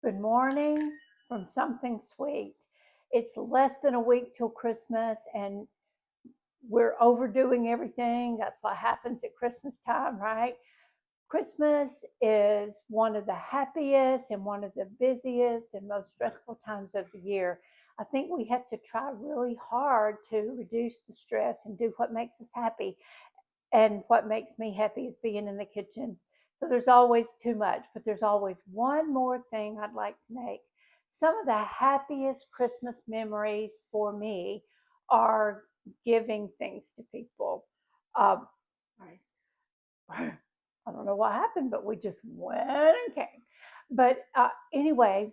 Good morning from Something Sweet. It's less than a week till Christmas, and we're overdoing everything. That's what happens at Christmas time, right? Christmas is one of the happiest and one of the busiest and most stressful times of the year. I think we have to try really hard to reduce the stress and do what makes us happy. And what makes me happy is being in the kitchen. So there's always too much, but there's always one more thing I'd like to make. Some of the happiest Christmas memories for me are giving things to people. Um, I don't know what happened, but we just went and came. But anyway,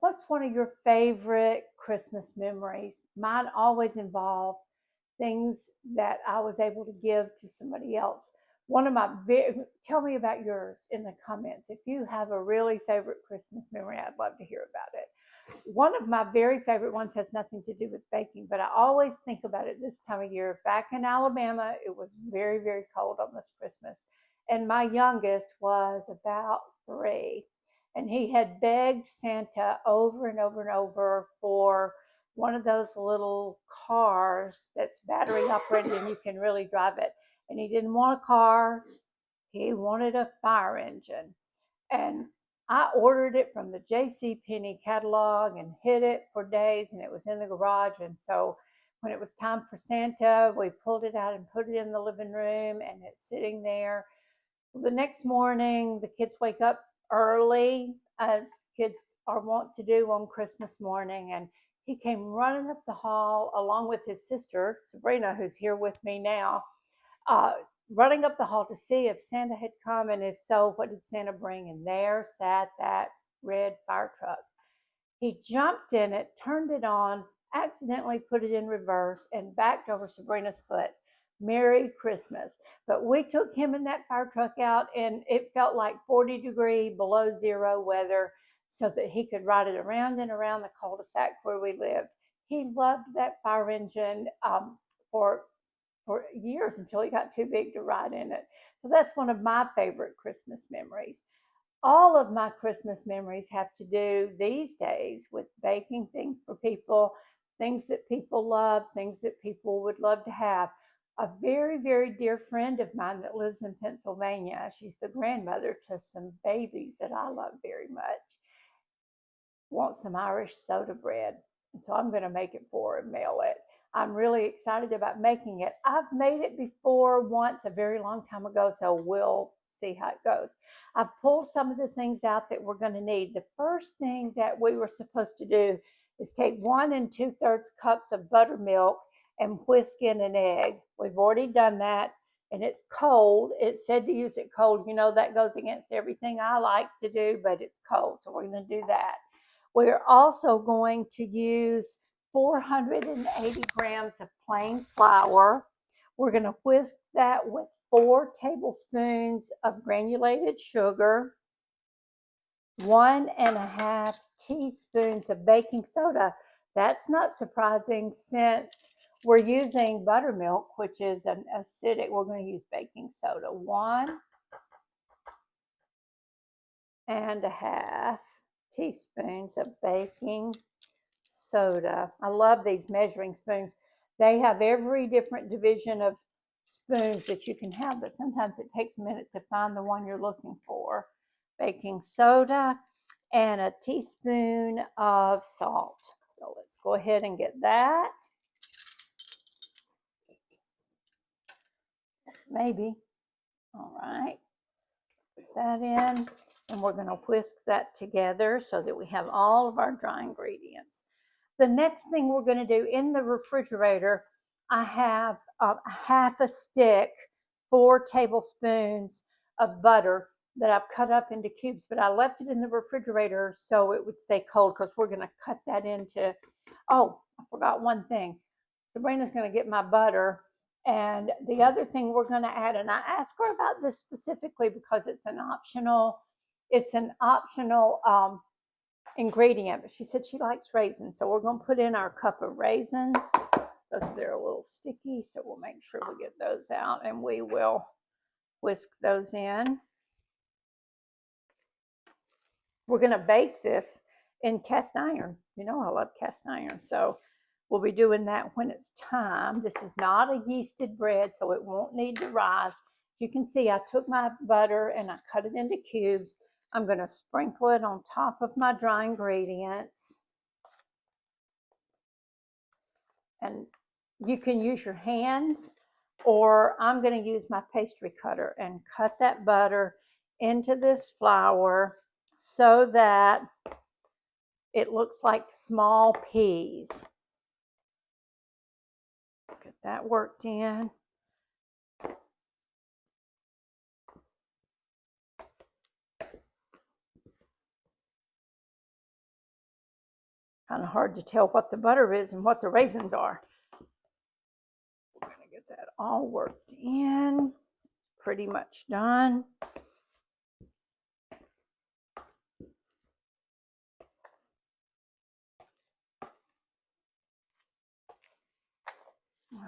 what's one of your favorite Christmas memories? Mine always involve things that I was able to give to somebody else. One of my tell me about yours in the comments. If you have a really favorite Christmas memory, I'd love to hear about it. One of my very favorite ones has nothing to do with baking, but I always think about it this time of year. Back in Alabama, it was very, very cold on this Christmas, and my youngest was about 3, and he had begged Santa over and over and over for one of those little cars that's battery operated and you can really drive it. And he didn't want a car, he wanted a fire engine. And I ordered it from the J.C. Penney catalog and hid it for days, and it was in the garage. And so when it was time for Santa, we pulled it out and put it in the living room, and it's sitting there. The next morning, the kids wake up early, as kids are wont to do on Christmas morning, and he came running up the hall along with his sister, Sabrina, who's here with me now, uh, running up the hall to see if Santa had come, and if so, what did Santa bring? And there sat that red fire truck. He jumped in it, turned it on, accidentally put it in reverse, and backed over Sabrina's foot. Merry Christmas. But we took him in that fire truck out, and it felt like 40-degree below zero weather so that he could ride it around and around the cul-de-sac where we lived. He loved that fire engine for years until he got too big to ride in it. So that's one of my favorite Christmas memories. All of my Christmas memories have to do these days with baking things for people, things that people love, things that people would love to have. A very, very dear friend of mine that lives in Pennsylvania, she's the grandmother to some babies that I love very much, wants some Irish soda bread. And so I'm going to make it for her and mail it. I'm really excited about making it. I've made it before once a very long time ago, so we'll see how it goes. I've pulled some of the things out that we're going to need. The first thing that we were supposed to do is take 1 2/3 cups of buttermilk and whisk in an egg. We've already done that, and it's cold. It said to use it cold. You know, that goes against everything I like to do, but it's cold, so we're going to do that. We're also going to use 480 grams of plain flour. We're going to whisk that with 4 tablespoons of granulated sugar, 1 1/2 teaspoons of baking soda. That's not surprising since we're using buttermilk, which is an acidic. We're going to use baking soda. 1 1/2 teaspoons of baking soda. I love these measuring spoons. They have every different division of spoons that you can have, but sometimes it takes a minute to find the one you're looking for. Baking soda and a teaspoon of salt. So let's go ahead and get that. Maybe. All right. Put that in, and we're going to whisk that together so that we have all of our dry ingredients. The next thing we're going to do in the refrigerator, I have a 1/2 stick, 4 tablespoons of butter that I've cut up into cubes, but I left it in the refrigerator so it would stay cold because we're going to cut that into, oh, I forgot one thing. Sabrina's going to get my butter. And the other thing we're going to add, and I asked her about this specifically because it's an optional ingredient, but she said she likes raisins. So we're going to put in our cup of raisins because they're a little sticky. So we'll make sure we get those out, and we will whisk those in. We're going to bake this in cast iron. You know, I love cast iron. So we'll be doing that when it's time. This is not a yeasted bread, so it won't need to rise. You can see I took my butter and I cut it into cubes. I'm going to sprinkle it on top of my dry ingredients. And you can use your hands, or I'm going to use my pastry cutter and cut that butter into this flour so that it looks like small peas. Get that worked in. Kind of hard to tell what the butter is and what the raisins are. We're going to get that all worked in. Pretty much done.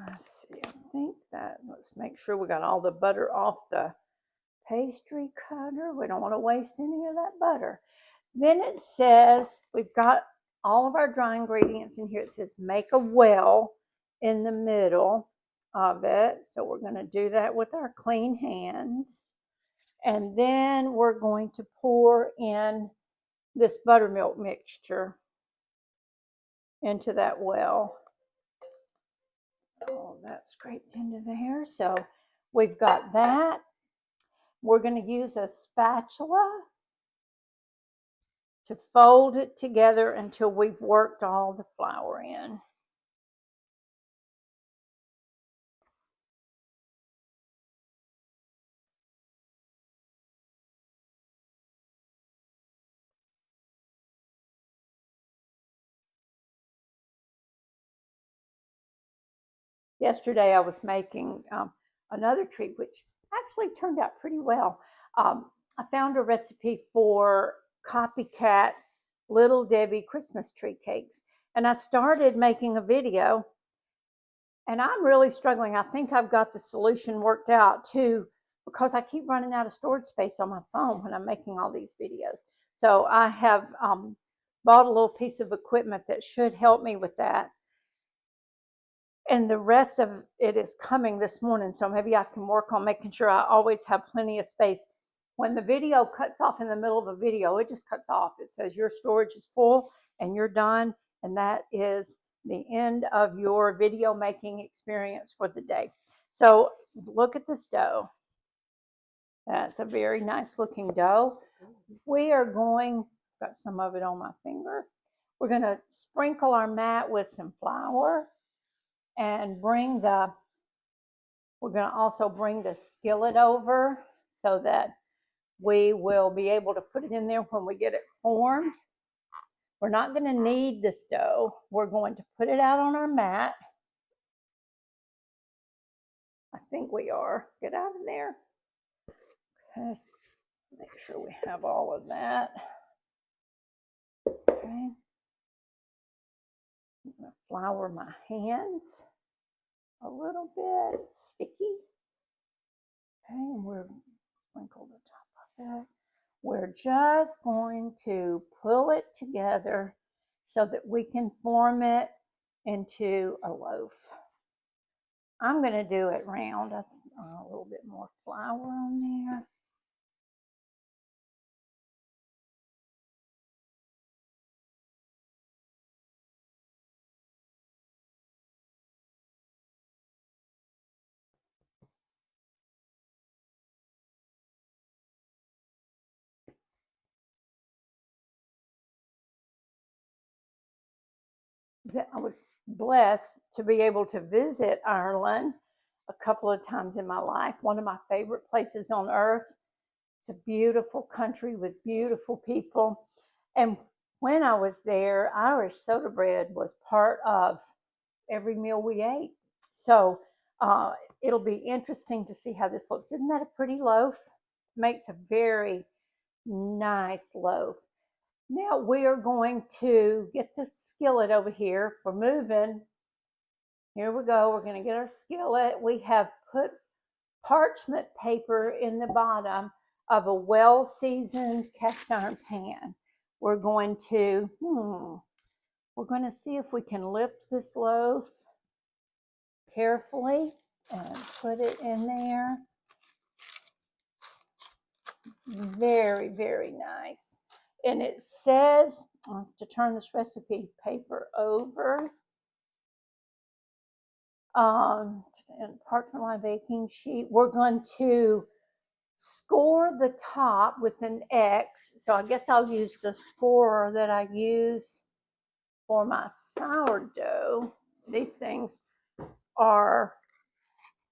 Let's see, I think that, let's make sure we got all the butter off the pastry cutter. We don't want to waste any of that butter. Then it says, we've got all of our dry ingredients in here. It says make a well in the middle of it. So we're going to do that with our clean hands. And then we're going to pour in this buttermilk mixture into that well. Oh, that's scraped into there. So we've got that. We're going to use a spatula to fold it together until we've worked all the flour in. Yesterday I was making another treat, which actually turned out pretty well. I found a recipe for copycat Little Debbie Christmas tree cakes. And I started making a video, and I'm really struggling. I think I've got the solution worked out too, because I keep running out of storage space on my phone when I'm making all these videos. So I have bought a little piece of equipment that should help me with that. And the rest of it is coming this morning, so maybe I can work on making sure I always have plenty of space. When the video cuts off in the middle of a video, it just cuts off. It says your storage is full and you're done, and that is the end of your video making experience for the day. So look at this dough. That's a very nice looking dough. We are going, got some of it on my finger. We're going to sprinkle our mat with some flour and we're going to also bring the skillet over so that we will be able to put it in there when we get it formed. We're not going to knead this dough. We're going to put it out on our mat. I think we are. Get out of there. Okay. Make sure we have all of that. Okay. I'm going to flour my hands a little bit. It's sticky. Okay, and we're sprinkle the top of it. We're just going to pull it together so that we can form it into a loaf. I'm going to do it round. That's a little bit more flour on there. I was blessed to be able to visit Ireland a couple of times in my life. One of my favorite places on earth. It's a beautiful country with beautiful people. And when I was there, Irish soda bread was part of every meal we ate. So it'll be interesting to see how this looks. Isn't that a pretty loaf? Makes a very nice loaf. Now we are going to get the skillet over here. We're moving. Here we go. We're going to get our skillet. We have put parchment paper in the bottom of a well-seasoned cast iron pan. we're going to see if we can lift this loaf carefully and put it in there. Very, very nice. And it says, I'll have to turn this recipe paper over. And parchment lined baking sheet. We're going to score the top with an X. So I guess I'll use the scorer that I use for my sourdough. These things are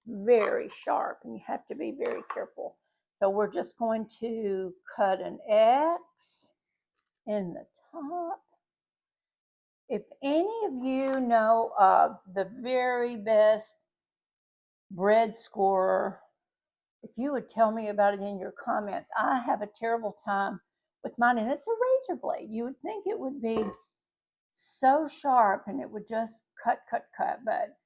very sharp and you have to be very careful. So we're just going to cut an X in the top. If any of you know of the very best bread scorer, if you would tell me about it in your comments. I have a terrible time with mine, and it's a razor blade. You would think it would be so sharp and it would just cut, but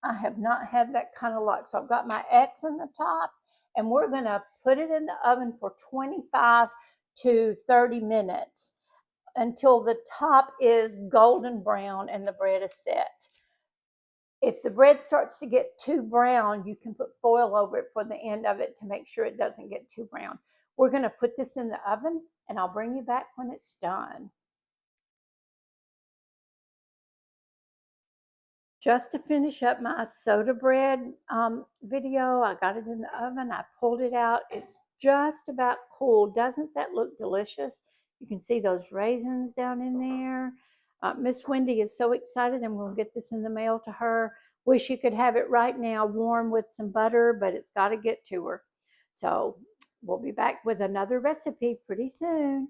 I have not had that kind of luck. So I've got my X in the top, and we're going to put it in the oven for 25 to 30 minutes until the top is golden brown and the bread is set. If the bread starts to get too brown, you can put foil over it for the end of it to make sure it doesn't get too brown. We're going to put this in the oven, and I'll bring you back when it's done. Just to finish up my soda bread video, I got it in the oven. I pulled it out. It's just about cool. Doesn't that look delicious? You can see those raisins down in there. Miss Wendy is so excited. I'm going to get this in the mail to her. Wish you could have it right now warm with some butter, but it's got to get to her. So we'll be back with another recipe pretty soon.